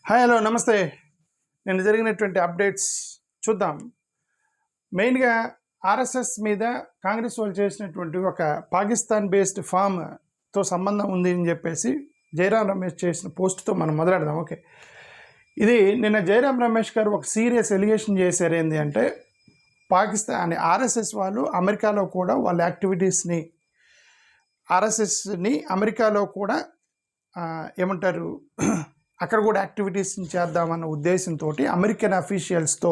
Hi hello నమస్తే. నేను జరిగినటువంటి అప్డేట్స్ చూద్దాం. మెయిన్గా ఆర్ఎస్ఎస్ మీద కాంగ్రెస్ వాళ్ళు చేసినటువంటి ఒక పాకిస్తాన్ బేస్డ్ ఫామ్తో సంబంధం ఉంది అని చెప్పేసి జయరాం రమేష్ చేసిన పోస్ట్తో మనం మొదలెడదాం. ఓకే, ఇది నిన్న జయరాం రమేష్ గారు ఒక సీరియస్ ఎలిగేషన్ చేశారు. ఏంటి అంటే పాకిస్తాన్ ఆర్ఎస్ఎస్ వాళ్ళు అమెరికాలో కూడా వాళ్ళ యాక్టివిటీస్ని ఆర్ఎస్ఎస్ని అమెరికాలో కూడా ఏమంటారు అక్కడ కూడా యాక్టివిటీస్ని చేద్దామన్న ఉద్దేశంతో అమెరికన్ అఫీషియల్స్తో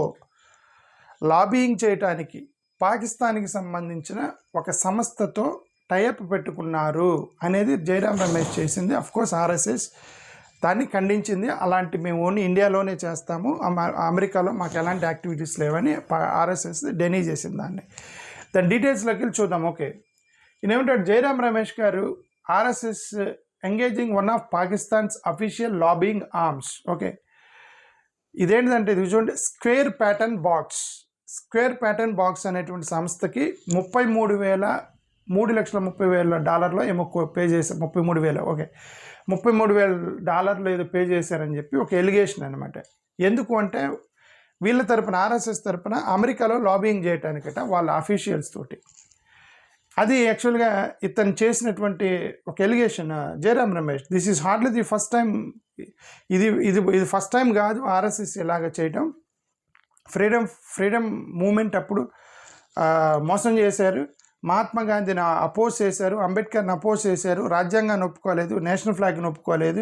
లాబియింగ్ చేయటానికి పాకిస్తాన్కి సంబంధించిన ఒక సంస్థతో టైఅప్ పెట్టుకున్నారు అనేది జయరాం రమేష్ చేసింది. అఫ్కోర్స్ ఆర్ఎస్ఎస్ దాన్ని ఖండించింది. అలాంటి మేము ఓన్లీ ఇండియాలోనే చేస్తాము, అమెరికాలో మాకు ఎలాంటి యాక్టివిటీస్ లేవని ఆర్ఎస్ఎస్ డెనీ చేసింది. దాని డీటెయిల్స్లోకి వెళ్ళి చూద్దాం. ఓకే, ఇదేమిటంటే జయరాం రమేష్ గారు RSS engaging one of Pakistan's official lobbying arms. Okay, ఇదేంటంటే ఇది చూడండి, స్క్వేర్ ప్యాటర్న్ బాక్స్ అనేటువంటి సంస్థకి $3,30,000 ఏమో పే చేశారు. 33,000. ఓకే, $33,000 ఏదో పే చేశారని చెప్పి ఒక ఎలిగేషన్ అనమాట. ఎందుకు అంటే వీళ్ళ తరపున ఆర్ఎస్ఎస్ తరపున అమెరికాలో లాబియింగ్ చేయడానికట వాళ్ళ అఫీషియల్స్ తోటి. అది యాక్చువల్గా ఇతను చేసినటువంటి ఒక allegation Jayaram Ramesh. This is hardly the first time. ఇది ఫస్ట్ టైం కాదు ఆర్ఎస్ఎస్ ఇలాగ చేయటం. ఫ్రీడమ్ మూమెంట్ అప్పుడు మోసం చేశారు, మహాత్మా గాంధీని అపోజ్ చేశారు, అంబేద్కర్ని అపోజ్ చేశారు, రాజ్యాంగాన్ని ఒప్పుకోలేదు, నేషనల్ ఫ్లాగ్ని ఒప్పుకోలేదు.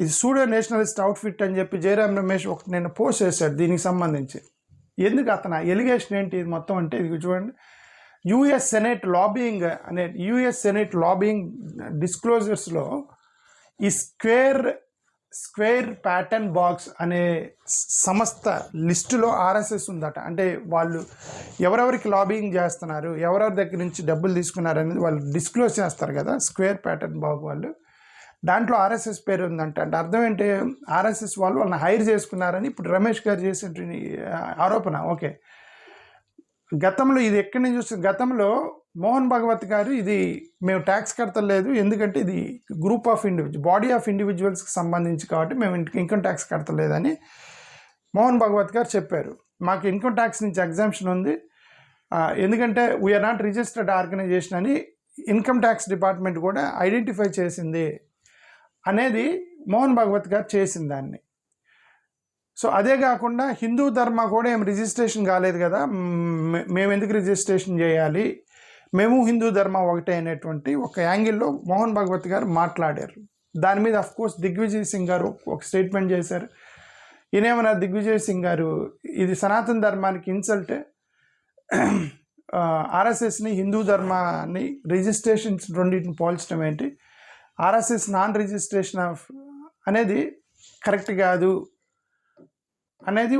ఇది సూడో నేషనలిస్ట్ అవుట్ఫిట్ అని చెప్పి జయరాం రమేష్ నేను పోస్ట్ చేశాడు దీనికి సంబంధించి. ఎందుకు అతను ఎలిగేషన్ ఏంటి ఇది మొత్తం అంటే ఇది చూడండి, యుఎస్ సెనేట్ లాబియింగ్ డిస్క్లోజర్స్లో ఈ స్క్వేర్ ప్యాటర్న్ బాక్స్ అనే సంస్థ లిస్టులో ఆర్ఎస్ఎస్ ఉందట. అంటే వాళ్ళు ఎవరెవరికి లాబియింగ్ చేస్తున్నారు, ఎవరెవరి దగ్గర నుంచి డబ్బులు తీసుకున్నారు అనేది వాళ్ళు డిస్క్లోజ్ చేస్తారు కదా, స్క్వేర్ ప్యాటర్న్ బాక్స్ వాళ్ళు. దాంట్లో ఆర్ఎస్ఎస్ పేరు ఉందంట. అంటే అర్థం ఏంటి, ఆర్ఎస్ఎస్ వాళ్ళని హైర్ చేసుకున్నారని ఇప్పుడు రమేష్ గారు చేసిన ఆరోపణ. ఓకే, గతంలో ఇది ఎక్కడి నుంచి వస్తుంది, గతంలో మోహన్ భగవత్ గారు ఇది మేము ట్యాక్స్ కడతలేదు, ఎందుకంటే ఇది గ్రూప్ ఆఫ్ బాడీ ఆఫ్ ఇండివిజువల్స్కి సంబంధించి కాబట్టి మేము ఇన్కమ్ ట్యాక్స్ కడతలేదని మోహన్ భగవత్ గారు చెప్పారు. మాకు ఇన్కమ్ ట్యాక్స్ నుంచి ఎగ్జామ్షన్ ఉంది, ఎందుకంటే వీఆర్ నాట్ రిజిస్టర్డ్ ఆర్గనైజేషన్ అని ఇన్కమ్ ట్యాక్స్ డిపార్ట్మెంట్ కూడా ఐడెంటిఫై చేసింది అనేది మోహన్ భగవత్ గారు చేసిన దాన్ని. సో అదే కాకుండా హిందూ ధర్మ కూడా ఏం రిజిస్ట్రేషన్ కాలేదు కదా, మేము ఎందుకు రిజిస్ట్రేషన్ చేయాలి, మేము హిందూ ధర్మ ఒకటే అనేటువంటి ఒక యాంగిల్లో మోహన్ భగవత్ గారు మాట్లాడారు. దాని మీద అఫ్కోర్స్ దిగ్విజయ్ సింగ్ గారు ఒక స్టేట్మెంట్ చేశారు. ఈయనేమన్నా దిగ్విజయ్ సింగ్ గారు ఇది సనాతన ధర్మానికి ఇన్సల్ట్, ఆర్ఎస్ఎస్ని హిందూ ధర్మాన్ని రిజిస్ట్రేషన్స్ రెండింటిని పోల్చడం ఏంటి, ఆర్ఎస్ఎస్ నాన్ రిజిస్ట్రేషన్ ఆఫ్ అనేది కరెక్ట్ కాదు అనేది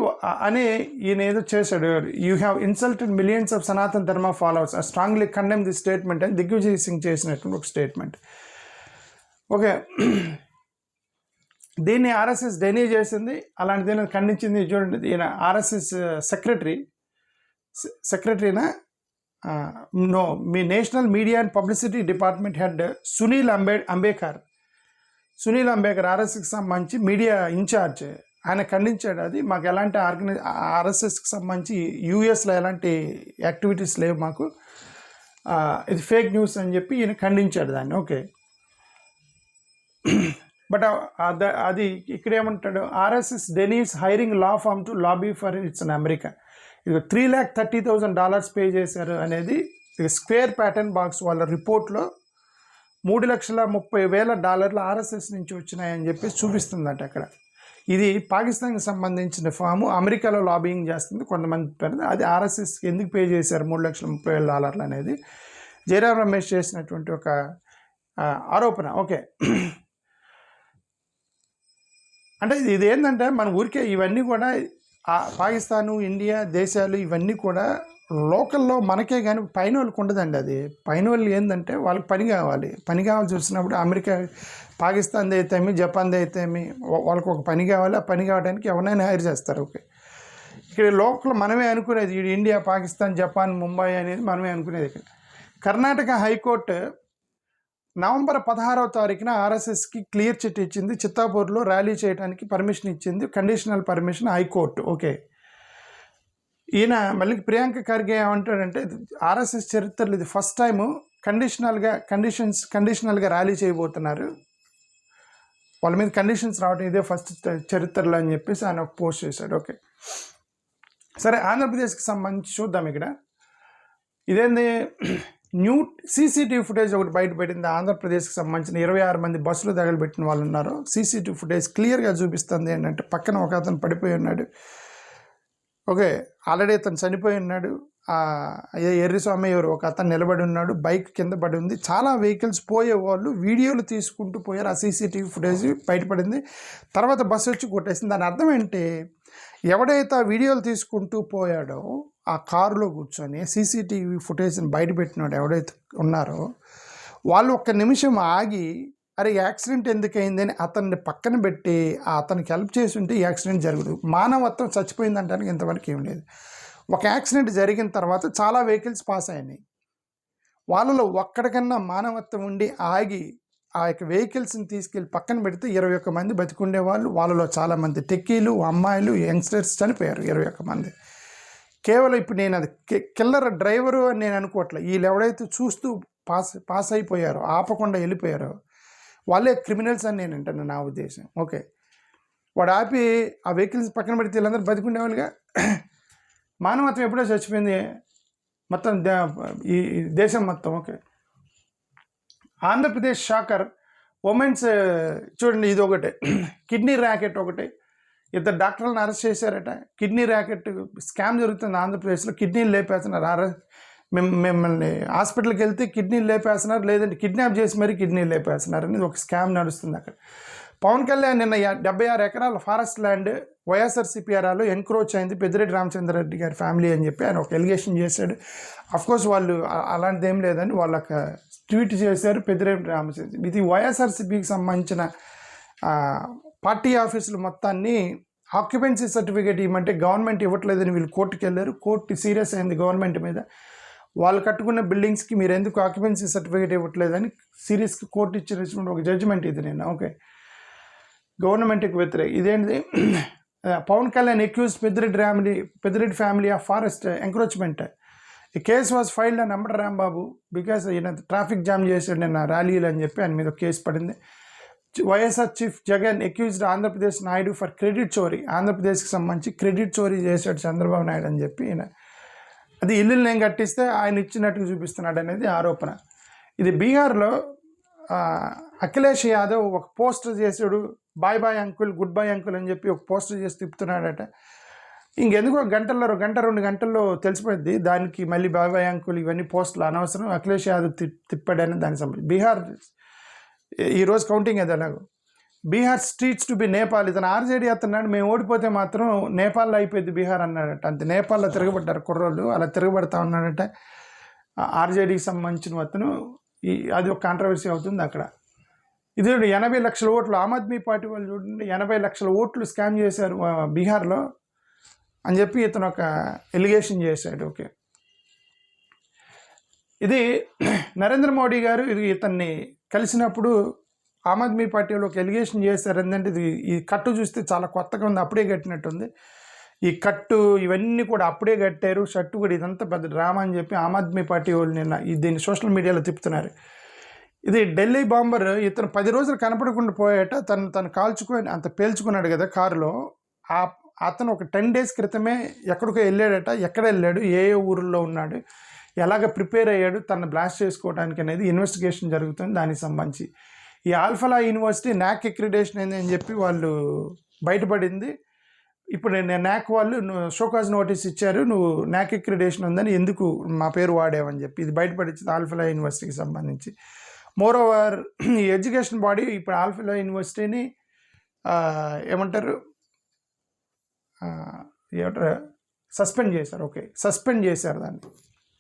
అని ఈయన ఏదో చేశాడు. You have insulted millions of Sanatan Dharma followers, I strongly condemn the statement అని దిగ్విజయ్ సింగ్ చేసినటువంటి ఒక స్టేట్మెంట్. ఓకే, దీన్ని ఆర్ఎస్ఎస్ డెనీ చేసింది, అలాంటి దీన్ని ఖండించింది. చూడండి, ఈయన ఆర్ఎస్ఎస్ సెక్రటరీనా నో మీ national media and publicity department head Sunil Ambekar ఆర్ఎస్ఎస్కి సంబంధించి మీడియా ఇన్ఛార్జ్, ఆయన ఖండించాడు. అది మాకు ఎలాంటి ఆర్ఎస్ఎస్కి సంబంధించి యూఎస్లో ఎలాంటి యాక్టివిటీస్ లేవు మాకు, ఇది ఫేక్ న్యూస్ అని చెప్పి ఈయన ఖండించాడు దాన్ని. ఓకే, బట్ అది ఇక్కడ ఏమంటాడు, RSS denies hiring law firm to lobby for its in America. ఇది $330,000 పే చేశారు అనేది స్క్వేర్ ప్యాటర్న్ బాక్స్ వాళ్ళ రిపోర్ట్లో $330,000 ఆర్ఎస్ఎస్ నుంచి వచ్చినాయని చెప్పి చూపిస్తుందట అక్కడ. ఇది పాకిస్తాన్కి సంబంధించిన ఫాము, అమెరికాలో లాబియింగ్ చేస్తుంది కొంతమంది పేరు. అది ఆర్ఎస్ఎస్ ఎందుకు పే చేశారు $330,000 అనేది జయరాం రమేష్ చేసినటువంటి ఒక ఆరోపణ. ఓకే, అంటే ఇది ఏంటంటే మన ఊరికే ఇవన్నీ కూడా పాకిస్తాను, ఇండియా దేశాలు ఇవన్నీ కూడా లోకల్లో మనకే కానీ పైన వాళ్ళకి ఉండదండి. అది పైన వాళ్ళు ఏంటంటే వాళ్ళకి పని కావాల్సి వచ్చినప్పుడు అమెరికా, పాకిస్తాన్ది అయితేమి, జపాన్ది అయితేమి వాళ్ళకి ఒక పని కావాలి. ఆ పని కావడానికి ఎవరైనా హైర్ చేస్తారు. ఓకే, ఇక్కడ లోకల్ మనమే అనుకునేది ఇండియా, పాకిస్తాన్, జపాన్, ముంబై అనేది మనమే అనుకునేది. ఇక్కడ కర్ణాటక హైకోర్టు నవంబర్ 16వ తారీఖున ఆర్ఎస్ఎస్కి క్లియర్ చిట్ ఇచ్చింది. చిత్తాపూర్లో ర్యాలీ చేయడానికి పర్మిషన్ ఇచ్చింది, కండిషనల్ పర్మిషన్ హైకోర్టు. ఓకే, ఈయన మళ్ళీ ప్రియాంక ఖర్గే ఏమంటాడంటే ఆర్ఎస్ఎస్ చరిత్రలో ఇది ఫస్ట్ టైము కండిషనల్గా ర్యాలీ చేయబోతున్నారు, వాళ్ళ మీద కండిషన్స్ రావడం ఇదే ఫస్ట్ చరిత్రలో అని చెప్పేసి ఆయన ఒక పోస్ట్ చేశాడు. ఓకే, సరే, ఆంధ్రప్రదేశ్కి సంబంధించి చూద్దాం. ఇక్కడ ఇదేంది, న్యూ సీసీటీవీ ఫుటేజ్ ఒకటి బయటపడింది. ఆంధ్రప్రదేశ్కి సంబంధించిన 26 మంది బస్సులు తగలబెట్టిన వాళ్ళు ఉన్నారు. సీసీటీవీ ఫుటేజ్ క్లియర్గా చూపిస్తుంది ఏంటంటే పక్కన ఒక అతను పడిపోయి ఉన్నాడు. ఓకే, ఆల్రెడీ అతను చనిపోయి ఉన్నాడు. ఎర్రిస్వామి ఎవరు ఒక అతను నిలబడి ఉన్నాడు, బైక్ కింద పడి ఉంది. చాలా వెహికల్స్ పోయే వాళ్ళు వీడియోలు తీసుకుంటూ పోయారు. ఆ సీసీటీవీ ఫుటేజ్ బయటపడింది. తర్వాత బస్సు వచ్చి కొట్టేసింది. దాని అర్థం ఏంటి, ఎవడైతే ఆ వీడియోలు తీసుకుంటూ పోయాడో ఆ కారులో కూర్చొని సీసీటీవీ ఫుటేజ్ని బయటపెట్టినాడు ఎవడైతే ఉన్నారో వాళ్ళు ఒక్క నిమిషం ఆగి అరే యాక్సిడెంట్ ఎందుకయిందని అతన్ని పక్కన పెట్టి అతనికి హెల్ప్ చేసి ఉంటే ఈ యాక్సిడెంట్ జరగదు. మానవత్వం చచ్చిపోయిందంటానికి ఇంతవరకు ఏం లేదు. ఒక యాక్సిడెంట్ జరిగిన తర్వాత చాలా వెహికల్స్ పాస్ అయినాయి, వాళ్ళలో ఒక్కడికన్నా మానవత్వం ఉండి ఆగి ఆ యొక్క వెహికల్స్ని తీసుకెళ్ళి పక్కన పెడితే 21 మంది బతికుండే వాళ్ళు, వాళ్ళలో చాలామంది టెక్కీలు, అమ్మాయిలు, యంగ్స్టర్స్ చనిపోయారు 21 మంది. కేవలం ఇప్పుడు నేను అది కిల్లర్ డ్రైవరు అని నేను అనుకోవట్లే, వీళ్ళు ఎవడైతే చూస్తూ పాస్ అయిపోయారో ఆపకుండా వెళ్ళిపోయారో వాళ్ళే క్రిమినల్స్ అని నేను అంటాను, నా ఉద్దేశం. ఓకే, వాడు ఆపి ఆ వెహికల్స్ పక్కన పెడితే వీళ్ళందరూ బతికుండేవాళ్ళుగా. మానవత్వం ఎప్పుడో చచ్చిపోయింది మొత్తం ఈ దేశం మొత్తం. ఓకే, ఆంధ్రప్రదేశ్ షాకర్ ఉమెన్స్ చూడండి, ఇది ఒకటే కిడ్నీ ర్యాకెట్ ఒకటి, 2 డాక్టర్లను అరెస్ట్ చేశారట. కిడ్నీ ర్యాకెట్ స్కామ్ జరుగుతుంది ఆంధ్రప్రదేశ్లో, కిడ్నీలు లేపేస్తున్నారు. మిమ్మల్ని హాస్పిటల్కి వెళ్తే కిడ్నీలు లేపేస్తున్నారు, లేదంటే కిడ్నాప్ చేసి మరీ కిడ్నీలు లేపేస్తున్నారు అనేది ఒక స్కామ్ నడుస్తుంది అక్కడ. పవన్ కళ్యాణ్ నిన్న 76 ఎకరాల ఫారెస్ట్ ల్యాండ్ వైఎస్ఆర్సీపీఆర్ఆలో ఎన్క్రోచ్ అయింది పెద్దిరెడ్డి రామచంద్రారెడ్డి గారి ఫ్యామిలీ అని చెప్పి ఆయన ఒక ఎలిగేషన్ చేశాడు. అఫ్కోర్స్ వాళ్ళు అలాంటిది ఏం లేదని వాళ్ళకి ట్వీట్ చేశారు పెద్దిరెడ్డి రామచంద్ర. ఇది వైఎస్ఆర్సీపీకి సంబంధించిన పార్టీ ఆఫీసులు మొత్తాన్ని ఆక్యుపెన్సీ సర్టిఫికేట్ ఇవ్వమంటే గవర్నమెంట్ ఇవ్వట్లేదని వీళ్ళు కోర్టుకు వెళ్ళారు. కోర్టు సీరియస్ అయింది గవర్నమెంట్ మీద. వాళ్ళు కట్టుకున్న బిల్డింగ్స్కి మీరు ఎందుకు ఆక్యుపెన్సీ సర్టిఫికేట్ ఇవ్వట్లేదని సీరియస్గా కోర్టు ఇచ్చిన ఒక జడ్జిమెంట్ ఇది నేను. ఓకే, గవర్నమెంట్కి వ్యతిరేక ఇదేంటిది, Pawan Kalyan accused Peddireddy family of forest encroachment. ఈ కేస్ వాజ్ ఫైల్డ్ అని అంబటి రాంబాబు బికాస్ ఈయన ట్రాఫిక్ జామ్ చేసాడు నిన్న ర్యాలీలు అని చెప్పి ఆయన మీద కేసు పడింది. YSR chief Jagan accused Andhra Pradesh Naidu for credit చోరీ. ఆంధ్రప్రదేశ్కి సంబంధించి క్రెడిట్ చోరీ చేశాడు చంద్రబాబు నాయుడు అని చెప్పి ఈయన అది ఇల్లులు నేను కట్టిస్తే ఆయన ఇచ్చినట్టుగా చూపిస్తున్నాడు అనేది ఆరోపణ. ఇది బీహార్లో అఖిలేష్ యాదవ్ ఒక పోస్టర్ చేసాడు, bye bye uncle, good bye uncle అని చెప్పి ఒక పోస్టర్ చేసి తిప్పుతున్నాడట. ఇంకెందుకు గంట 2 గంటల్లో తెలిసిపోయింది దానికి మళ్ళీ బాయ్ బాయ్ అంకుల్ ఇవన్నీ పోస్టులు అనవసరం, అఖిలేష్ యాదవ్ తిప్పాడని దానికి సంబంధించి. బీహార్ ఈరోజు కౌంటింగ్ అది ఎలాగో. Bihar streets to be Nepal. ఇతను ఆర్జేడీ అతన్నాడు, మేము ఓడిపోతే మాత్రం నేపాల్లో అయిపోయింది బీహార్ అన్నాడట. అంతే, నేపాల్లో తిరగబడ్డారు కుర్రోళ్ళు, అలా తిరగబడతా ఉన్నాడట ఆర్జేడీకి సంబంధించిన అతను. అది ఒక కాంట్రవర్సీ అవుతుంది అక్కడ. ఇది 80 లక్షల ఓట్లు ఆమ్ ఆద్మీ పార్టీ వాళ్ళు చూడండి, 80 లక్షల ఓట్లు స్కామ్ చేశారు బీహార్లో అని చెప్పి ఇతను ఒక ఎలిగేషన్ చేశాడు. ఓకే, ఇది నరేంద్ర మోడీ గారు ఇతన్ని కలిసినప్పుడు ఆమ్ ఆద్మీ పార్టీ వాళ్ళు ఒక ఎలిగేషన్ చేశారు. ఏంటంటే ఈ కట్టు చూస్తే చాలా కొత్తగా ఉంది, అప్పుడే కట్టినట్టుంది. ఈ కట్టు ఇవన్నీ కూడా అప్పుడే కట్టారు, షర్టు కూడా, ఇదంతా పెద్ద డ్రామా అని చెప్పి ఆమ్ ఆద్మీ పార్టీ వాళ్ళు నిన్న దీన్ని సోషల్ మీడియాలో తిప్పుతున్నారు. ఇది ఢిల్లీ బాంబర్, ఇతను 10 రోజులు కనపడకుండా పోయాట, తను కాల్చుకొని అంత పేల్చుకున్నాడు కదా కారులో. అతను ఒక 10 డేస్ క్రితమే ఎక్కడికో వెళ్ళాడట. ఎక్కడ వెళ్ళాడు, ఏ ఊరిలో ఉన్నాడు, ఎలాగ ప్రిపేర్ అయ్యాడు తను బ్లాస్ట్ చేసుకోవడానికి అనేది ఇన్వెస్టిగేషన్ జరుగుతుంది. దానికి సంబంధించి ఈ ఆల్ఫలా యూనివర్సిటీ నాక్ అక్రిడేషన్ అయింది అని చెప్పి వాళ్ళు బయటపడింది. ఇప్పుడు నాక్ వాళ్ళు షోకాజ్ నోటీస్ ఇచ్చారు, నువ్వు నాక్ అక్రిడేషన్ ఉందని ఎందుకు మా పేరు వాడావని చెప్పి. ఇది బయటపడింది ఆల్ఫలా యూనివర్సిటీకి సంబంధించి. మోర్ ఓవర్ ఈ ఎడ్యుకేషన్ బాడీ ఇప్పుడు ఆల్ఫలా యూనివర్సిటీని ఏమంటారు సస్పెండ్ చేశారు. ఓకే, సస్పెండ్ చేశారు దాన్ని.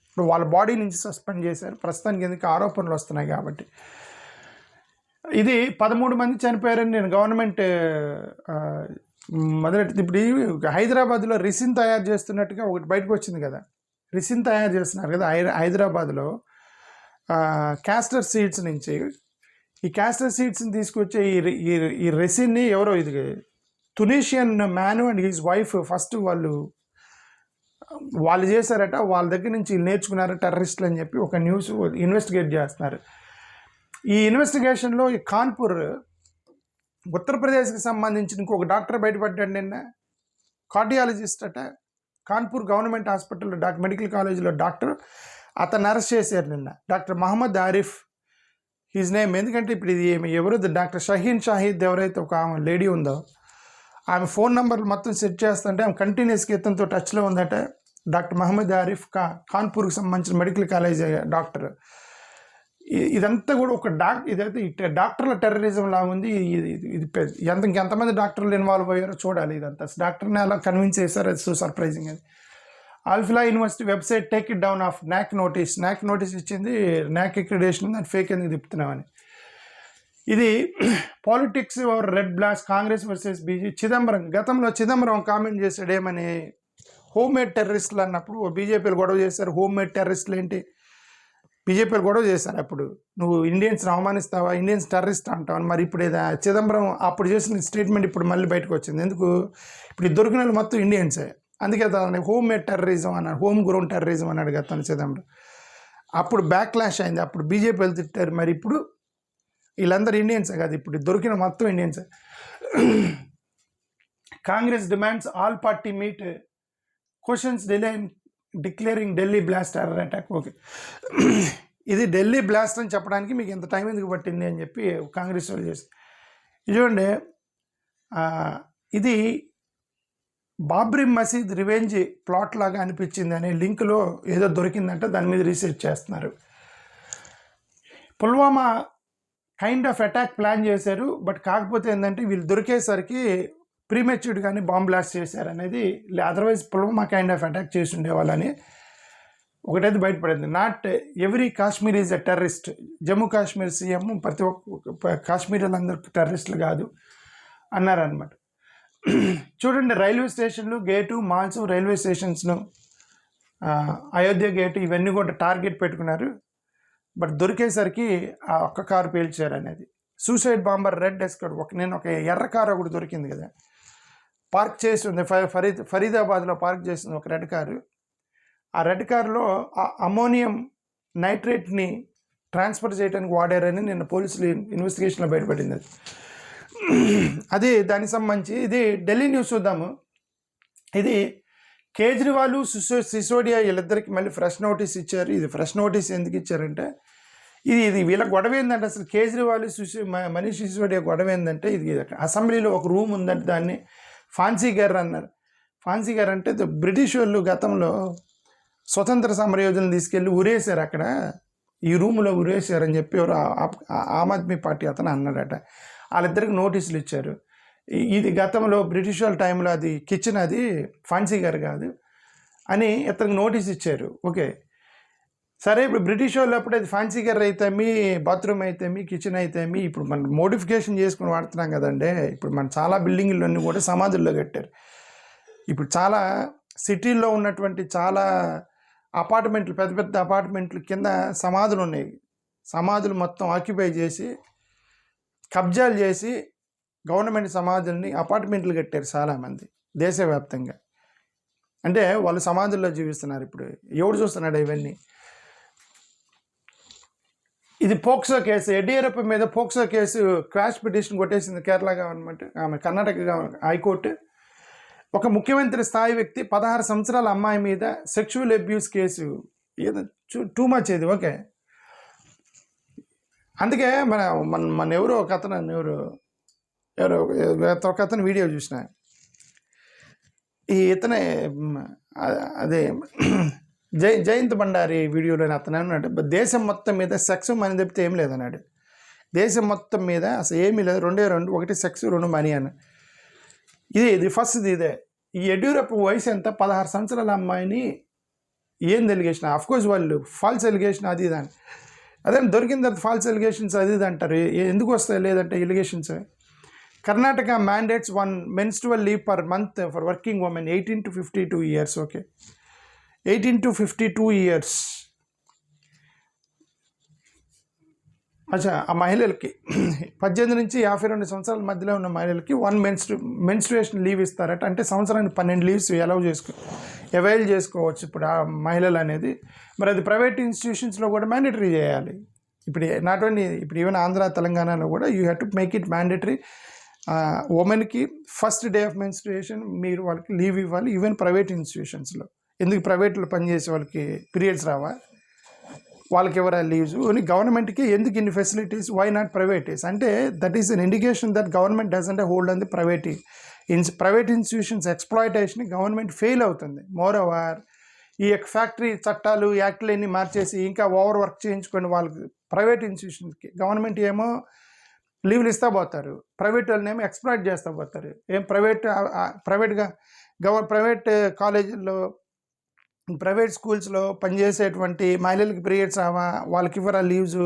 ఇప్పుడు వాళ్ళ బాడీ నుంచి సస్పెండ్ చేశారు. ప్రస్తుతానికి ఎందుకు ఆరోపణలు వస్తున్నాయి కాబట్టి. ఇది 13 మంది చనిపోయారని నేను గవర్నమెంట్ మొదలెట్టి. ఇప్పుడు హైదరాబాద్లో రిసిన్ తయారు చేస్తున్నట్టుగా ఒకటి బయటకు వచ్చింది కదా, రిసిన్ తయారు చేస్తున్నారు కదా హైదరాబాద్లో. క్యాస్టర్ సీడ్స్ నుంచి ఈ క్యాస్టర్ సీడ్స్ని తీసుకొచ్చే ఈ రెసిన్ని ఎవరో ఇది Tunisian man and his wife first వాళ్ళు చేశారట. వాళ్ళ దగ్గర నుంచి నేర్చుకున్నారు టెర్రరిస్టులు అని చెప్పి ఒక న్యూస్ ఇన్వెస్టిగేట్ చేస్తున్నారు. ఈ ఇన్వెస్టిగేషన్లో ఈ కాన్పూర్ ఉత్తరప్రదేశ్కి సంబంధించిన ఇంకొక డాక్టర్ బయటపడ్డాడు నిన్న. కార్డియాలజిస్ట్ అట, కాన్పూర్ గవర్నమెంట్ హాస్పిటల్లో మెడికల్ కాలేజీలో డాక్టర్. అతను అరెస్ట్ చేశారు నిన్న. Doctor Mohammed Arif his name. ఎందుకంటే ఇప్పుడు ఇది ఎవరు డాక్టర్ షహీన్ షాహిద్ ఎవరైతే ఒక ఆమె లేడీ ఉందో ఆమె ఫోన్ నెంబర్లు మొత్తం సెట్ చేస్తుంటే ఆమె కంటిన్యూస్గా ఇతనితో టచ్లో ఉందట. డాక్టర్ మహమ్మద్ ఆరిఫ్ కాన్పూర్కి సంబంధించిన మెడికల్ కాలేజ్ డాక్టర్. ఇదంతా కూడా ఒక ఇదైతే డాక్టర్ల టెర్రరిజం లాగా ఉంది. ఇది ఎంతమంది డాక్టర్లు ఇన్వాల్వ్ అయ్యారో చూడాలి. ఇదంతా డాక్టర్ని అలా కన్విన్స్ చేశారు. అది సో సర్ప్రైజింగ్. అది Alfalah university website take it down off NAAC notice ఇచ్చింది. నాక్ అక్రిడేషన్ అది ఫేక్ ఎందుకు తిప్పుతున్నామని. ఇది politics over red blast Congress versus BJP. గతంలో చిదంబరం కామెంట్ చేశాడు ఏమని, హోమ్ మేడ్ టెర్రరిస్టులు అన్నప్పుడు బీజేపీలు గొడవ చేశారు. హోమ్ మేడ్ టెర్రరిస్టులు ఏంటి, బీజేపీలు గొడవ చేశారు. అప్పుడు నువ్వు ఇండియన్స్ని అవమానిస్తావా, ఇండియన్స్ టెర్రరిస్ట్ అంటావు. మరి ఇప్పుడు చిదంబరం అప్పుడు చేసిన స్టేట్మెంట్ ఇప్పుడు మళ్ళీ బయటకు వచ్చింది. ఎందుకు, ఇప్పుడు దొరికిన వాళ్ళు మొత్తం ఇండియన్సే. అందుకే దాన్ని హోమ్ మేడ్ టెర్రరిజం అన్నాడు, హోమ్ గ్రోన్ టెర్రరిజం అన్నాడు గతంలో చిదంబరం. అప్పుడు బ్యాక్లాష్ అయింది, అప్పుడు బీజేపీలు తిట్టారు. మరి ఇప్పుడు వీళ్ళందరూ ఇండియన్సే కాదు, ఇప్పుడు దొరికిన మొత్తం ఇండియన్సే. Congress demands all party meet, questions delay in declaring Delhi blast terror attack. Okay, ఇది ఢిల్లీ బ్లాస్ట్ అని చెప్పడానికి మీకు ఇంత టైం ఎందుకు పట్టింది అని చెప్పి కాంగ్రెస్ వాళ్ళు చేసి. ఇది చూడండి, ఇది బాబ్రీ మసీద్ రివెంజ్ ప్లాట్ లాగా అనిపించింది అనే లింక్లో ఏదో దొరికిందంటే దాని మీద రీసెర్చ్ చేస్తున్నారు. Pulwama kind of attack plan చేశారు. బట్ కాకపోతే ఏంటంటే వీళ్ళు దొరికేసరికి ప్రీమెచ్యూర్డ్గానే బాంబ్ బ్లాస్ట్ చేశారు అనేది. Otherwise Pulwama kind of attack చేసి ఉండేవాళ్ళని ఒకటైతే బయటపడింది. Not every Kashmir is a terrorist. Jammu Kashmir CM ప్రతి ఒక్క కాశ్మీర్లందరూ టెర్రరిస్టులు కాదు అన్నారనమాట. చూడండి, రైల్వే స్టేషన్లు, గేటు, మాల్స్, రైల్వే స్టేషన్స్ను, అయోధ్య గేటు ఇవన్నీ కూడా టార్గెట్ పెట్టుకున్నారు. బట్ దొరికేసరికి ఆ ఒక్క కారు పేల్చారు అనేది. Suicide bomber red escort. ఒక ఎర్ర కారు ఒకటి దొరికింది కదా, పార్క్ చేసి ఉంది ఫరీదాబాద్లో పార్క్ చేసింది ఒక రెడ్ కారు. ఆ రెడ్ కారులో అమోనియం నైట్రేట్ని ట్రాన్స్ఫర్ చేయడానికి వాడారని నిన్న పోలీసులు ఇన్వెస్టిగేషన్లో బయటపడింది. అది దానికి సంబంధించి ఇది ఢిల్లీ న్యూస్ చూద్దాము. ఇది కేజ్రీవాల్, సిసోడియా వీళ్ళిద్దరికి మళ్ళీ ఫ్రెష్ నోటీస్ ఇచ్చారు. ఇది ఫ్రెష్ నోటీస్ ఎందుకు ఇచ్చారంటే ఇది వీళ్ళ గొడవ ఏంటంటే, అసలు కేజ్రీవాల్ మనీష్ సిసోడియా గొడవ ఏంటంటే, ఇది అసెంబ్లీలో ఒక రూమ్ ఉందంటే దాన్ని ఫాన్సీ గారు అన్నారు. ఫాన్సీ గారు అంటే బ్రిటిష్ వాళ్ళు గతంలో స్వతంత్ర సమరయోజనలు తీసుకెళ్ళి ఉరేశారు, అక్కడ ఈ రూములో ఉరేశారని చెప్పి ఎవరు ఆమ్ ఆద్మీ పార్టీ అతను అన్నాడట. వాళ్ళిద్దరికి నోటీసులు ఇచ్చారు. ఇది గతంలో బ్రిటిష్ వాళ్ళ టైంలో అది కిచెన్, అది ఫాన్సీ గారు కాదు అని ఇతనికి నోటీస్ ఇచ్చారు. ఓకే సరే, ఇప్పుడు బ్రిటిష్ వాళ్ళు అప్పుడు అది ఫాన్సీ గారు అయితే మీ బాత్రూమ్ అయితే మీ కిచెన్ అయితే మీ ఇప్పుడు మనం మోడిఫికేషన్ చేసుకుని వాడుతున్నాం కదండి. ఇప్పుడు మన చాలా బిల్డింగ్లు అన్నీ కూడా సమాధుల్లో కట్టారు. ఇప్పుడు చాలా సిటీల్లో ఉన్నటువంటి చాలా అపార్ట్మెంట్లు, పెద్ద పెద్ద అపార్ట్మెంట్లు కింద సమాధులు ఉన్నాయి. సమాధులు మొత్తం ఆక్యుపై చేసి కబ్జాలు చేసి గవర్నమెంట్ సమాధుల్ని అపార్ట్మెంట్లు కట్టారు చాలామంది దేశవ్యాప్తంగా. అంటే వాళ్ళు సమాధుల్లో జీవిస్తున్నారు. ఇప్పుడు ఎవడు చూస్తున్నాడు ఇవన్నీ. ఇది పోక్సో కేసు, యడ్యూరప్ప మీద పోక్సో కేసు క్వాష్ పిటిషన్ కొట్టేసింది కేరళ గవర్నమెంట్, ఆమె కర్ణాటక హైకోర్టు. ఒక ముఖ్యమంత్రి స్థాయి వ్యక్తి 16 సంవత్సరాల అమ్మాయి మీద సెక్షువల్ అబ్యూస్ కేసు, ఏదో టూ మచ్ ఇది. ఓకే, అందుకే మన ఎవరో ఒక అతను వీడియో చూసిన, ఇతనే అదే జయంత్ బండారి వీడియోలో అతను అన్నాడు, దేశం మొత్తం మీద సెక్స్ మనీ తప్పితే ఏం లేదన్నాడు. దేశం మొత్తం మీద అసలు ఏమీ లేదు, 2 ఒకటి సెక్స్ 2 మనీ అని. ఇది ఫస్ట్ ఇదే. ఈ యడ్యూరప్ప వయసు ఎంత, 16 సంవత్సరాల అమ్మాయిని ఏం ఎలిగేషన్, అఫ్కోర్స్ వాళ్ళు ఫాల్స్ ఎలిగేషన్ అది ఇది అని. అదే దొరికిన తర్వాత ఫాల్స్ ఎలిగేషన్స్ అది ఇది అంటారు. ఎందుకు వస్తాయి లేదంటే allegations. Karnataka mandates 1 menstrual leave per month for working women 18 to 52 years. Okay, 18 to 52 years. అచ్చా ఆ మహిళలకి 18 నుంచి 52 సంవత్సరాల మధ్యలో ఉన్న మహిళలకి మెన్స్ట్రుయేషన్ లీవ్ ఇస్తారట. అంటే సంవత్సరానికి 12 లీవ్స్ అవైల్ చేసుకోవచ్చు ఇప్పుడు ఆ మహిళలు అనేది. మరి అది ప్రైవేట్ ఇన్స్టిట్యూషన్స్లో కూడా మ్యాండేటరీ చేయాలి. ఇప్పుడు నాట్ ఓన్లీ ఇప్పుడు ఈవెన్ ఆంధ్ర తెలంగాణలో కూడా you have to make it mandatory. ఉమెన్కి ఫస్ట్ డే ఆఫ్ మెన్స్ట్రుయేషన్ మీరు వాళ్ళకి లీవ్ ఇవ్వాలి, ఈవెన్ ప్రైవేట్ ఇన్స్టిట్యూషన్స్లో. ఎందుకు ప్రైవేట్లో పనిచేసే వాళ్ళకి పీరియడ్స్ రావా, వాళ్ళకి ఎవరా లీవ్స్? ఓన్లీ గవర్నమెంట్కి ఎందుకు ఇన్ని ఫెసిలిటీస్, వై నాట్ ప్రైవేటీస్? అంటే that is an indication that government doesn't hold on the private institutions exploitation government fail అవుతుంది. మోర్ ఓవర్ ఈ ఫ్యాక్టరీ చట్టాలు యాక్ట్లన్నీ మార్చేసి ఇంకా ఓవర్ వర్క్ చేయించుకొని వాళ్ళకి ప్రైవేట్ ఇన్స్టిట్యూషన్స్కి గవర్నమెంట్ ఏమో లీవ్లు ఇస్తా పోతారు, ప్రైవేట్ వాళ్ళనేమో ఎక్స్ప్లాయిట్ చేస్తూ పోతారు. ఏం ప్రైవేట్ కాలేజీల్లో ప్రైవేట్ స్కూల్స్లో పనిచేసేటువంటి మహిళలకి పీరియడ్స్ రావా, వాళ్ళకి ఇవ్వరా లీవ్స్,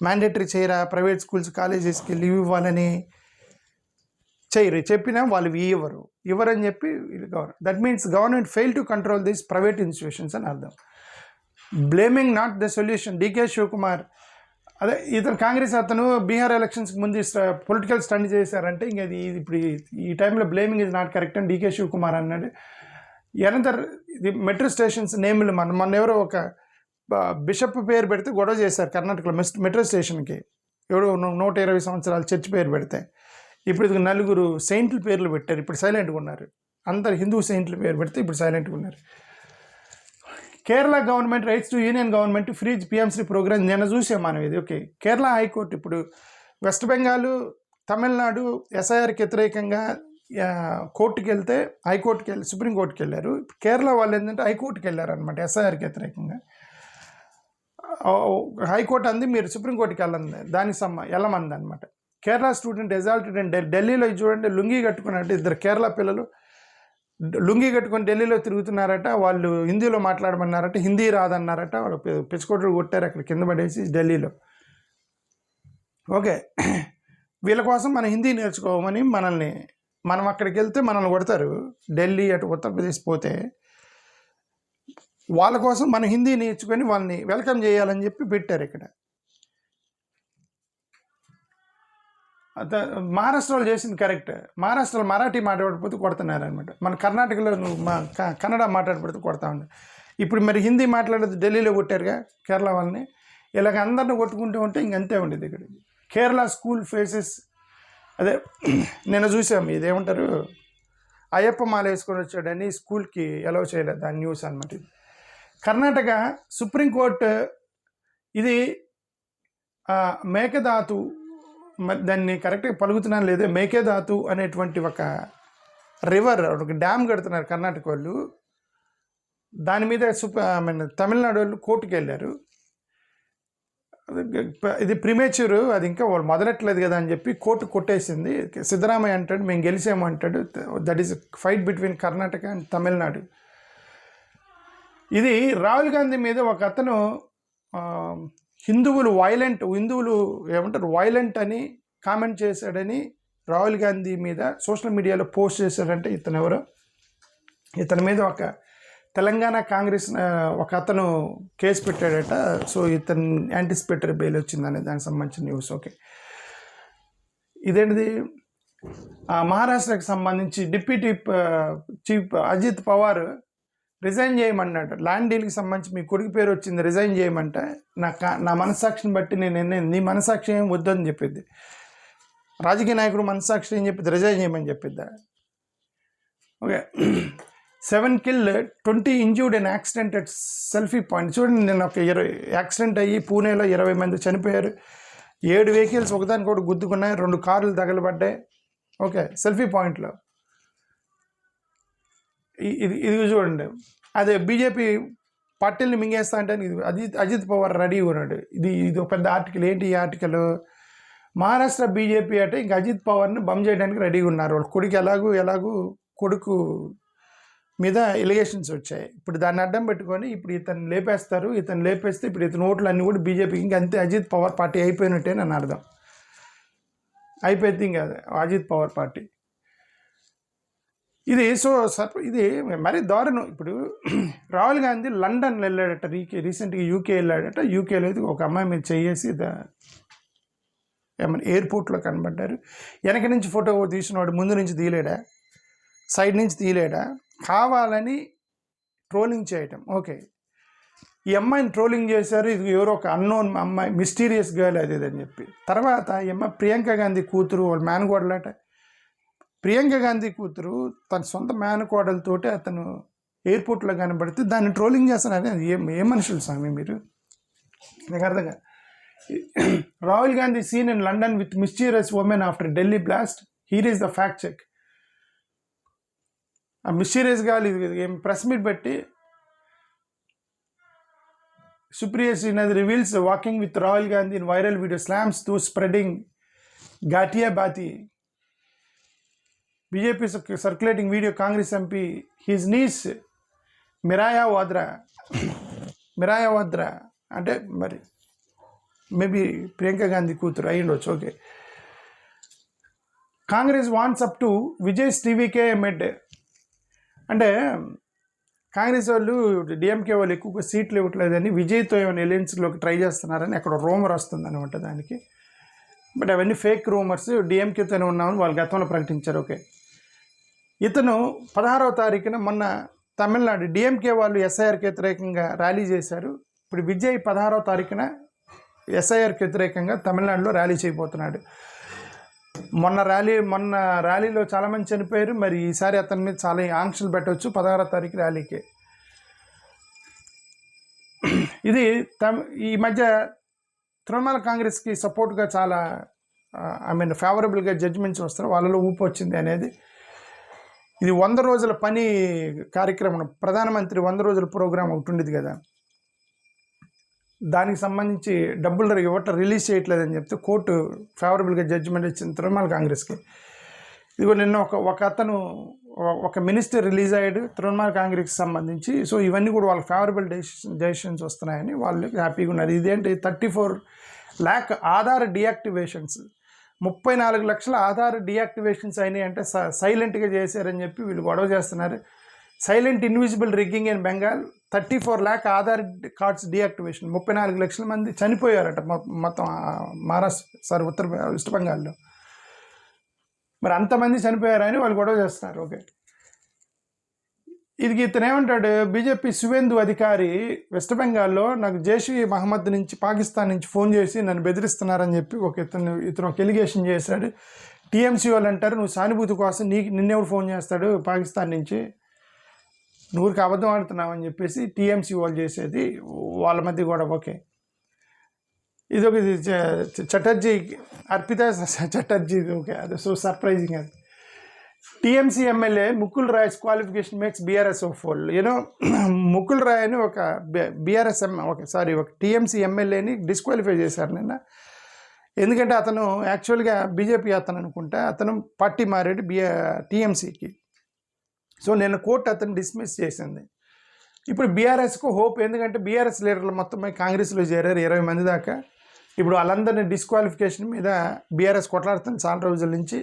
మ్యాండేటరీ చేయరా ప్రైవేట్ స్కూల్స్ కాలేజెస్కి లీవ్ ఇవ్వాలని చేయరు. చెప్పినా వాళ్ళు ఇవ్వరని చెప్పి that means government fail to control these private institutions అని అర్థం. Blaming not the solution. DK Shivakumar అదే ఇతను కాంగ్రెస్ అతను బీహార్ ఎలక్షన్స్కి ముందు పొలిటికల్ స్టంట్ చేశారంటే ఇంక అది ఇప్పుడు ఈ టైంలో బ్లేమింగ్ ఇస్ నాట్ కరెక్ట్ అని డీకే శివకుమార్ అన్నాడు. ఎనంతర్ ఇది మెట్రో స్టేషన్స్ నేమ్లు మొన్న ఎవరో ఒక బిషప్ పేరు పెడితే గొడవ చేశారు కర్ణాటకలో మెట్రో స్టేషన్కి. ఎవరో 120 సంవత్సరాల చర్చ్ పేరు పెడితే ఇప్పుడు ఇది 4 సెయింట్ల పేర్లు పెట్టారు. ఇప్పుడు సైలెంట్గా ఉన్నారు. అందరు హిందూ సెయింట్ల పేరు పెడితే ఇప్పుడు సైలెంట్గా ఉన్నారు. Kerala government writes to union government freeze PMC program నిన్న చూసాం మనం ఇది. ఓకే, కేరళ హైకోర్టు ఇప్పుడు వెస్ట్ బెంగాల్, తమిళనాడు ఎస్ఐఆర్కి వ్యతిరేకంగా కోర్టుకి వెళ్తే సుప్రీంకోర్టుకి వెళ్ళారు. కేరళ వాళ్ళు ఏంటంటే హైకోర్టుకి వెళ్ళారు అనమాట ఎస్ఐఆర్కి వ్యతిరేకంగా. హైకోర్టు అంది మీరు సుప్రీంకోర్టుకి వెళ్ళండి, దానికి వెళ్ళమంది అనమాట. కేరళ స్టూడెంట్ ఎగ్జాల్టెడ్ అండ్ ఢిల్లీలో చూడండి లుంగీ కట్టుకున్నట్టు 2 కేరళ పిల్లలు లుంగీ కట్టుకొని ఢిల్లీలో తిరుగుతున్నారట. వాళ్ళు హిందీలో మాట్లాడమన్నారట, హిందీ రాదన్నారట. వాళ్ళు పిచ్చుకోట్లు కొట్టారు అక్కడ కింద పడేసి ఢిల్లీలో. ఓకే, వీళ్ళ కోసం మనం హిందీ నేర్చుకోమని మనం అక్కడికి వెళ్తే మనల్ని కొడతారు. ఢిల్లీ అటు ఉత్తరప్రదేశ్ పోతే వాళ్ళ కోసం మనం హిందీ నేర్చుకొని వాళ్ళని వెల్కమ్ చేయాలని చెప్పి పెట్టారు ఇక్కడ. మహారాష్ట్రలో చేసింది కరెక్ట్. మహారాష్ట్రలో మరాఠీ మాట్లాడకపోతే కొడుతున్నారు అనమాట. మన కర్ణాటకలో కన్నడ మాట్లాడకపోతే కొడతా ఉంది. ఇప్పుడు మరి హిందీ మాట్లాడేది ఢిల్లీలో కొట్టారుగా కేరళ వాళ్ళని. ఇలాగ అందరిని కొట్టుకుంటూ ఉంటే ఇంకంతే ఉండేది ఇక్కడ. కేరళ స్కూల్ ఫేసెస్ అదే నేను చూసాము, ఇదేమంటారు అయ్యప్ప మాల వేసుకొని వచ్చాడని స్కూల్కి అలౌ చేయలేదు, దాని న్యూస్ అనమాట. ఇది కర్ణాటక సుప్రీంకోర్టు ఇది మేకదాతు, దాన్ని కరెక్ట్గా పలుకుతున్నాను లేదే, మేకేదాతు అనేటువంటి ఒక రివర్, ఒక డ్యామ్ కడుతున్నారు కర్ణాటక వాళ్ళు. దాని మీద తమిళనాడు వాళ్ళు కోర్టుకు వెళ్ళారు. ఇది ప్రిమేచ్యూర్, అది ఇంకా వాళ్ళు మొదలెట్టలేదు కదా అని చెప్పి కోర్టు కొట్టేసింది. సిద్ధరామయ్య అంటాడు మేము గెలిచాము అంటాడు. That is fight between Karnataka and Tamil Nadu. ఇది రాహుల్ గాంధీ మీద ఒక అతను హిందువులు వైలెంట్ అని కామెంట్ చేశాడని రాహుల్ గాంధీ మీద సోషల్ మీడియాలో పోస్ట్ చేశాడంటే ఇతని మీద ఒక తెలంగాణ కాంగ్రెస్ ఒక అతను కేసు పెట్టాడట. సో ఇతను యాంటిసిపేటరీ బెయిల్ వచ్చిందనే దానికి సంబంధించిన న్యూస్. ఓకే, ఇదేంటిది మహారాష్ట్రకి సంబంధించి deputy chief Ajit Pawar resign చేయమన్నాడు. ల్యాండ్ డీల్కి సంబంధించి మీ కొడుకు పేరు వచ్చింది రిజైన్ చేయమంటే నా మనస్సాక్షిని బట్టి నీ మనస్సాక్షి ఏం వద్దని చెప్పిద్ది. రాజకీయ నాయకుడు మనస్సాక్షి ఏం చెప్పిద్ది, రిజైన్ చేయమని చెప్పిద్దా? Okay, 7 killed, 20 injured in accident at selfie point. చూడండి, నేను ఒక 20 యాక్సిడెంట్ అయ్యి పూణేలో 20 మంది చనిపోయారు. 7 వెహికల్స్ ఒకదానికొకటి గుద్దుకున్నాయి, 2 కార్లు తగలబడ్డాయి. ఓకే, సెల్ఫీ పాయింట్లో ఇది చూడండి. అదే బీజేపీ పార్టీని మింగేస్తా అంటే అజిత్ పవార్ రెడీ ఉన్నాడు. ఇది ఒక పెద్ద ఆర్టికల్. ఏంటి ఈ ఆర్టికల్? మహారాష్ట్ర బీజేపీ అంటే ఇంకా అజిత్ పవార్ని బమ్ చేయడానికి రెడీగా ఉన్నారు. వాళ్ళ కొడుకు ఎలాగూ కొడుకు మీద ఎలిగేషన్స్ వచ్చాయి. ఇప్పుడు దాన్ని అడ్డం పెట్టుకొని ఇప్పుడు ఇతను లేపేస్తారు. ఇతను లేపేస్తే ఇప్పుడు ఇతను ఓట్లు అన్నీ కూడా బీజేపీకి ఇంకా అంతే అజిత్ పవార్ పార్టీ అయిపోయినట్టే నన్ను అర్థం. అయిపోయింది ఇంకా అజిత్ పవార్ పార్టీ. ఇది మరీ దారుణం. ఇప్పుడు రాహుల్ గాంధీ లండన్ వెళ్ళాడట, రీసెంట్గా యూకే వెళ్ళాడట. యూకేలో అయితే ఒక అమ్మాయి మీద చేసి ఏమైనా ఎయిర్పోర్ట్లో కనబడ్డారు. వెనక నుంచి ఫోటో తీసినవాడు ముందు నుంచి తీయలేడా, సైడ్ నుంచి తీయలేడా, కావాలని ట్రోలింగ్ చేయటం. ఓకే, ఈ అమ్మాయిని ట్రోలింగ్ చేశారు, ఇది ఎవరో ఒక అన్నోన్ అమ్మాయి, మిస్టీరియస్ గర్ల్ అది అని చెప్పి. తర్వాత ఈ అమ్మాయి ప్రియాంక గాంధీ కూతురు, వాళ్ళ మేనకోడలట. ప్రియాంక గాంధీ కూతురు తన సొంత మేనకోడలతోటి అతను ఎయిర్పోర్ట్లో కనబడితే దాన్ని ట్రోలింగ్ చేస్తున్నారు. అది ఏ మనుషులు స్వామి మీరు, నాకు అర్థంగా. Rahul Gandhi seen in London with mysterious women after Delhi blast, here is the fact check. ఆ మిస్టీరియస్ గాలి ప్రెస్ మీట్ పెట్టి Supriya Srinath reveals walking with Rahul Gandhi in viral video, slams through spreading Ghatia Bati. BJP circulating video, Congress MP, his niece Miraya Vadra అంటే మరి maybe Priyanka Gandhi కూతురు అయి ఉండొచ్చు. Okay, Congress warms up to Vijay's TVK మెడ్. అంటే Congress వాళ్ళు DMK వాళ్ళు ఎక్కువగా సీట్లు ఇవ్వట్లేదని విజయ్తో ఏమైనా ఎలియన్స్లోకి ట్రై చేస్తున్నారని అక్కడ రూమర్ వస్తుంది అనమాట దానికి. బట్ అవన్నీ ఫేక్ రూమర్స్. డిఎంకేతోనే ఉన్నామని వాళ్ళు గతంలో ప్రకటించారు. ఓకే, ఇతను 16వ తారీఖున మొన్న తమిళనాడు డిఎంకే వాళ్ళు ఎస్ఐఆర్కి వ్యతిరేకంగా ర్యాలీ చేశారు. ఇప్పుడు విజయ్ 16వ తారీఖున ఎస్ఐఆర్కి వ్యతిరేకంగా తమిళనాడులో ర్యాలీ చేయబోతున్నాడు. మొన్న ర్యాలీలో చాలామంది చనిపోయారు. మరి ఈసారి అతని మీద చాలా ఆంక్షలు పెట్టవచ్చు 16వ తారీఖు ర్యాలీకి. ఇది ఈ మధ్య తృణమూల కాంగ్రెస్కి సపోర్ట్గా చాలా ఫేవరబుల్గా జడ్జిమెంట్స్ వస్తారు, వాళ్ళలో ఊపు వచ్చింది అనేది. ఇది 100 రోజుల పని కార్యక్రమం, ప్రధానమంత్రి 100 రోజుల ప్రోగ్రాం ఒకటి ఉండేది కదా, దానికి సంబంధించి డబ్బులు రిలీజ్ చేయట్లేదని చెప్తే కోర్టు ఫేవరబుల్గా జడ్జిమెంట్ ఇచ్చింది తృణమూల కాంగ్రెస్కి. ఇదిగో నిన్న ఒక మినిస్టర్ రిలీజ్ అయ్యాడు తృణమూల కాంగ్రెస్కి సంబంధించి. సో ఇవన్నీ కూడా వాళ్ళకి ఫేవరబుల్ డెసిషన్స్ వస్తున్నాయని వాళ్ళు హ్యాపీగా ఉన్నారు. ఇదేంటి 34 lakh ఆధార్ డియాక్టివేషన్స్, 34 లక్షల ఆధార్ డియాక్టివేషన్స్ అయినాయి అంటే సైలెంట్గా చేశారని చెప్పి వీళ్ళు గొడవ చేస్తున్నారు. Silent invisible rigging in Bengal, 34 lakh Aadhaar cards deactivation. 34 లక్షల మంది చనిపోయారట మొత్తం వెస్ట్ బెంగాల్లో. మరి అంతమంది చనిపోయారని వాళ్ళు గొడవ చేస్తున్నారు. ఓకే, ఇది ఇతను ఏమంటాడు, బీజేపీ సువేందు అధికారి వెస్ట్ బెంగాల్లో నాకు జైష్ ఈ మహమ్మద్ నుంచి పాకిస్తాన్ నుంచి ఫోన్ చేసి నన్ను బెదిరిస్తున్నారని చెప్పి ఇతను ఒక ఎలిగేషన్ చేశాడు. టీఎంసీ వాళ్ళు అంటారు నువ్వు సానుభూతి కోసం నిన్నెవడు ఫోన్ చేస్తాడు పాకిస్తాన్ నుంచి, నువ్వుకి అబద్ధం ఆడుతున్నావు అని చెప్పేసి టీఎంసీ వాళ్ళు చేసేది వాళ్ళ మధ్య కూడా. ఓకే, ఇది చటర్జీ అర్పిత చటర్జీ. ఓకే, అది సో సర్ప్రైజింగ్. అది TMC MLA Mukul Roy's qualification makes BRS hopeful. Mukul Roy అని ఒక ఒక టీఎంసీ ఎమ్మెల్యేని డిస్క్వాలిఫై చేశారు నిన్న. ఎందుకంటే అతను యాక్చువల్గా బీజేపీ అతను అనుకుంటా, అతను పార్టీ మారాడు టీఎంసీకి. సో నేను కోర్టు అతను డిస్మిస్ చేసింది. ఇప్పుడు బీఆర్ఎస్కు హోప్, ఎందుకంటే బీఆర్ఎస్ లీడర్లు మొత్తం కాంగ్రెస్లో చేరారు 20 మంది దాకా. ఇప్పుడు వాళ్ళందరినీ డిస్క్వాలిఫికేషన్ మీద బీఆర్ఎస్ కొట్లాడుతుంది చాలా రోజుల నుంచి.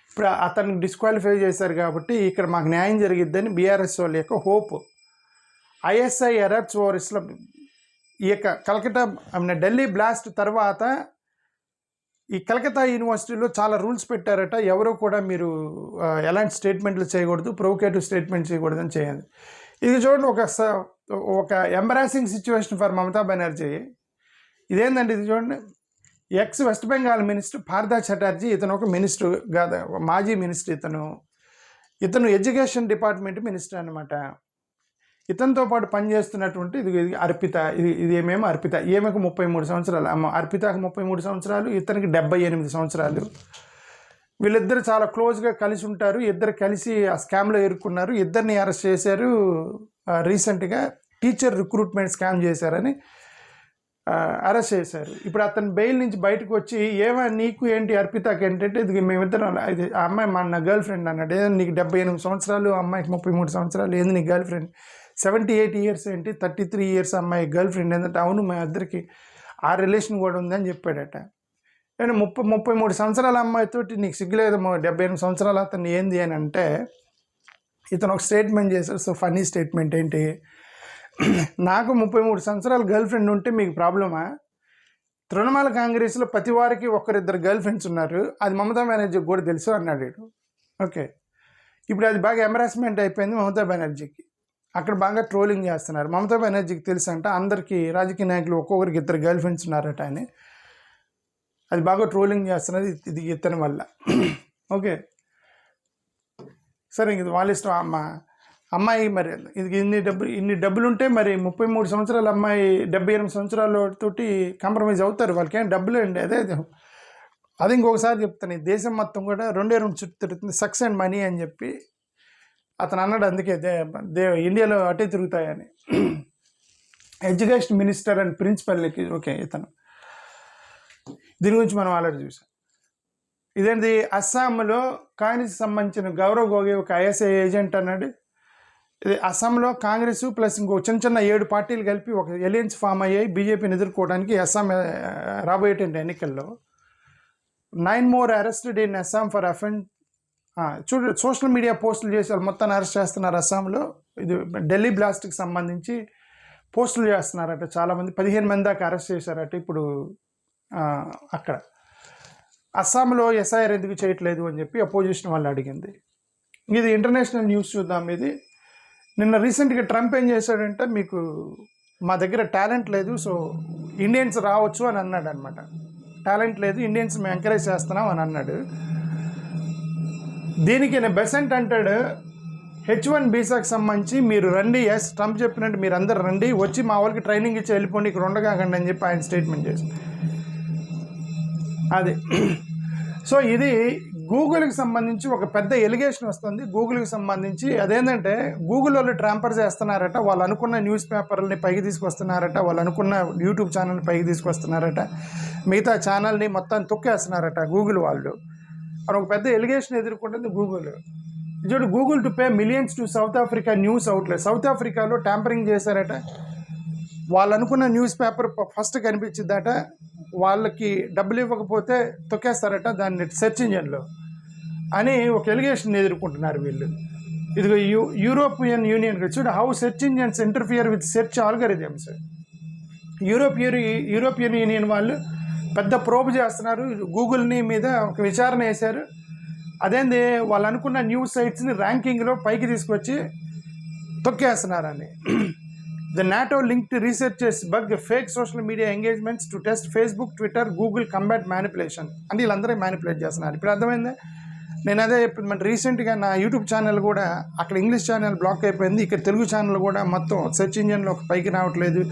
ఇప్పుడు అతన్ని డిస్క్వాలిఫై చేశారు కాబట్టి ఇక్కడ మాకు న్యాయం జరిగిద్దని బీఆర్ఎస్ వాళ్ళ యొక్క హోప్. ఐఎస్ఐ అరెస్ట్స్ ఓవర్ ఇస్లాం, ఈ యొక్క కలకత్తా ఢిల్లీ బ్లాస్ట్ తర్వాత ఈ కలకత్తా యూనివర్సిటీలో చాలా రూల్స్ పెట్టారట. ఎవరో కూడా మీరు ఎలాంటి స్టేట్మెంట్లు చేయకూడదు, ప్రొవోకేటివ్ స్టేట్మెంట్ చేయకూడదు అని చేయాలి. ఇది చూడండి, ఒక embarrassing situation for Mamata Banerjee. ఇదేంటంటే ఇది చూడండి, X west Bengal minister Partha Chatterjee, ఇతను ఒక మినిస్టర్ కాదు, మాజీ మినిస్టర్. ఇతను ఎడ్యుకేషన్ డిపార్ట్మెంట్ మినిస్టర్ అనమాట. ఇతనితో పాటు పనిచేస్తున్నటువంటి ఇది అర్పిత. ఇది ఏమేమో అర్పిత, ఈమెకు 33 సంవత్సరాలు, అర్పితకు 33 సంవత్సరాలు, ఇతనికి 78 సంవత్సరాలు. వీళ్ళిద్దరు చాలా క్లోజ్గా కలిసి ఉంటారు. ఇద్దరు కలిసి ఆ స్కామ్లో ఇరుక్కున్నారు. ఇద్దరిని అరెస్ట్ చేశారు రీసెంట్గా. టీచర్ రిక్రూట్మెంట్ స్కామ్ చేశారని అరెస్ట్ చేశారు. ఇప్పుడు అతను బెయిల్ నుంచి బయటకు వచ్చి నీకు ఏంటి అర్పితకి ఏంటంటే, ఇది మేమిద్దరం, ఆ అమ్మాయి నా గర్ల్ ఫ్రెండ్ అన్నాడు. నీకు 78 సంవత్సరాలు, అమ్మాయికి 33 సంవత్సరాలు, ఏంది నీ గర్ల్ ఫ్రెండ్? 78 ఇయర్స్ ఏంటి, 33 ఇయర్స్ అమ్మాయి గర్ల్ ఫ్రెండ్ ఏంటంటే, అవును మా ఇద్దరికి ఆ రిలేషన్ కూడా ఉందని చెప్పాడట. నేను 33 సంవత్సరాల అమ్మాయితోటి నీకు సిగ్గులేదు, 78 సంవత్సరాలు అతను ఏంది అని అంటే, ఇతను ఒక స్టేట్మెంట్ చేశారు. సో ఫన్నీ స్టేట్మెంట్ ఏంటి, నాకు 33 సంవత్సరాల గర్ల్ ఫ్రెండ్ ఉంటే మీకు ప్రాబ్లమా? తృణమూల కాంగ్రెస్లో ప్రతి వారికి ఒకరిద్దరు గర్ల్ ఫ్రెండ్స్ ఉన్నారు, అది మమతా బెనర్జీకి కూడా తెలుసు అన్నాడు వీడు. ఓకే, ఇప్పుడు అది బాగా ఎంబరాస్మెంట్ అయిపోయింది మమతా బెనర్జీకి. అక్కడ బాగా ట్రోలింగ్ చేస్తున్నారు. మమతా బెనర్జీకి తెలుసు అంట అందరికీ రాజకీయ నాయకులు ఒక్కొక్కరికి ఇద్దరు గర్ల్ ఫ్రెండ్స్ ఉన్నారట అని. అది బాగా ట్రోలింగ్ చేస్తున్నది ఇది ఇతని వల్ల. ఓకే సరే, ఇది వాళ్ళ ఇష్టం. అమ్మాయి మరి ఇది ఇన్ని డబ్బులు ఉంటే మరి 33 సంవత్సరాల అమ్మాయి 78 సంవత్సరాలతోటి కాంప్రమైజ్ అవుతారు. వాళ్ళకి ఏం డబ్బులు అండి. అది ఇంకొకసారి చెప్తాను, ఈ దేశం మొత్తం కూడా 2 చుట్టూ తిరుగుతుంది, సక్స్ అండ్ మనీ అని చెప్పి అతను అన్నాడు. అందుకే ఇండియాలో అటే తిరుగుతాయని. ఎడ్యుకేషన్ మినిస్టర్ అండ్ ప్రిన్సిపల్కి ఓకే ఇతను. దీని గురించి మనం ఆల్రెడీ చూసాం. ఇదేంటి, అస్సాంలో కాంగ్రెస్ సంబంధించిన గౌరవ్ గొగోయ్ ఒక ఐఎస్ఐ ఏజెంట్ అన్నాడు. ఇది అస్సాంలో కాంగ్రెస్ ప్లస్ ఇంకో చిన్న 7 పార్టీలు కలిపి ఒక ఎలియన్స్ ఫామ్ అయ్యాయి బీజేపీని ఎదుర్కోవడానికి. అస్సాం రాబోయేటువంటి ఎన్నికల్లో 9 more arrested in Assam for offend. చూడు, సోషల్ మీడియా పోస్టులు చేసి వాళ్ళు మొత్తాన్ని అరెస్ట్ చేస్తున్నారు అస్సాంలో. ఇది ఢిల్లీ బ్లాస్ట్కి సంబంధించి పోస్టులు చేస్తున్నారట చాలామంది. 15 మంది దాకా అరెస్ట్ చేశారట ఇప్పుడు. అక్కడ అస్సాంలో ఎస్ఐఆర్ ఎందుకు చేయట్లేదు అని చెప్పి అపోజిషన్ వాళ్ళు అడిగింది. ఇది ఇంటర్నేషనల్ న్యూస్ చూద్దాం. ఇది నిన్న రీసెంట్గా ట్రంప్ ఏం చేశాడంటే, మీకు మా దగ్గర టాలెంట్ లేదు, సో ఇండియన్స్ రావచ్చు అని అన్నాడు అనమాట. టాలెంట్ లేదు, ఇండియన్స్ మేము ఎంకరేజ్ చేస్తున్నాం అని అన్నాడు. దీనికి నేను బెసెంట్ అంటాడు, H1 వీసాకి సంబంధించి మీరు రండి, ఎస్ ట్రంప్ చెప్పినట్టు మీరు అందరు రండి, వచ్చి మా వాళ్ళకి ట్రైనింగ్ ఇచ్చి వెళ్ళిపోండి, ఇక్కడ ఉండగాకండి అని చెప్పి ఆయన స్టేట్మెంట్ చేసి అది. సో ఇది గూగుల్కి సంబంధించి ఒక పెద్ద ఎలిగేషన్ వస్తుంది గూగుల్కి సంబంధించి. అదేంటంటే గూగుల్ వాళ్ళు ట్రాంపర్ చేస్తున్నారట, వాళ్ళు అనుకున్న న్యూస్ పేపర్ని పైకి తీసుకొస్తున్నారట, వాళ్ళు అనుకున్న యూట్యూబ్ ఛానల్ని పైకి తీసుకొస్తున్నారట, మిగతా ఛానల్ని మొత్తాన్ని తొక్కేస్తున్నారట గూగుల్ వాళ్ళు అని ఒక పెద్ద ఎలిగేషన్ ఎదుర్కొంటుంది గూగుల్. చూడు, Google to pay millions to south Africa news outlet. South ఆఫ్రికాలో ట్యాంపరింగ్ చేశారట, వాళ్ళు అనుకున్న న్యూస్ పేపర్ ఫస్ట్ కనిపించిద్దట, వాళ్ళకి డబ్బులు ఇవ్వకపోతే తొక్కేస్తారట దాన్ని సెర్చ్ ఇంజన్లో అని ఒక ఎలిగేషన్ ఎదుర్కొంటున్నారు వీళ్ళు. ఇదిగో యూరోపియన్ యూనియన్ చూడు, how search engines interfere with search algorithms. European union వాళ్ళు పెద్ద ప్రోబ్ చేస్తున్నారు గూగుల్ని మీద, ఒక విచారణ వేశారు. అదేంది, వాళ్ళు అనుకున్న న్యూస్ సైట్స్ని ర్యాంకింగ్లో పైకి తీసుకొచ్చి తొక్కేస్తున్నారని. The NATO linked researchers bug fake social media engagements to test Facebook, Twitter, Google combat manipulation. అంటే వీళ్ళందరూ మ్యానిపులేట్ చేస్తున్నారు. ఇప్పుడు అర్థమైంది. నేను అదే చెప్పింది, మన రీసెంట్గా నా యూట్యూబ్ ఛానల్ కూడా అక్కడ ఇంగ్లీష్ ఛానల్ బ్లాక్ అయిపోయింది, ఇక్కడ తెలుగు ఛానల్ కూడా మొత్తం సెర్చ్ ఇంజన్లో పైకి రావట్లేదు.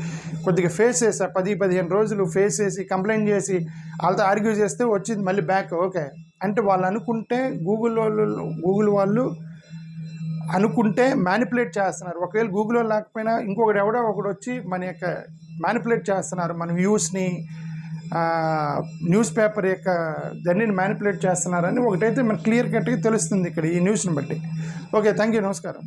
కొద్దిగా ఫేస్ చేసా, 10-15 రోజులు ఫేస్ చేసి కంప్లైంట్ చేసి వాళ్ళతో ఆర్గ్యూ చేస్తే వచ్చింది మళ్ళీ బ్యాక్. ఓకే అంటే వాళ్ళు అనుకుంటే గూగుల్ వాళ్ళు అనుకుంటే మ్యానిపులేట్ చేస్తున్నారు. ఒకవేళ గూగుల్లో లేకపోయినా ఇంకొకటి ఎవడో ఒకడు వచ్చి మన యొక్క మ్యానిపులేట్ చేస్తున్నారు, మన వ్యూస్ని, న్యూస్ పేపర్ యొక్క దాన్ని మ్యానిపులేట్ చేస్తున్నారని ఒకటైతే మనకు క్లియర్ కట్గా తెలుస్తుంది ఇక్కడ ఈ న్యూస్ని బట్టి. ఓకే, థ్యాంక్ యూ, నమస్కారం.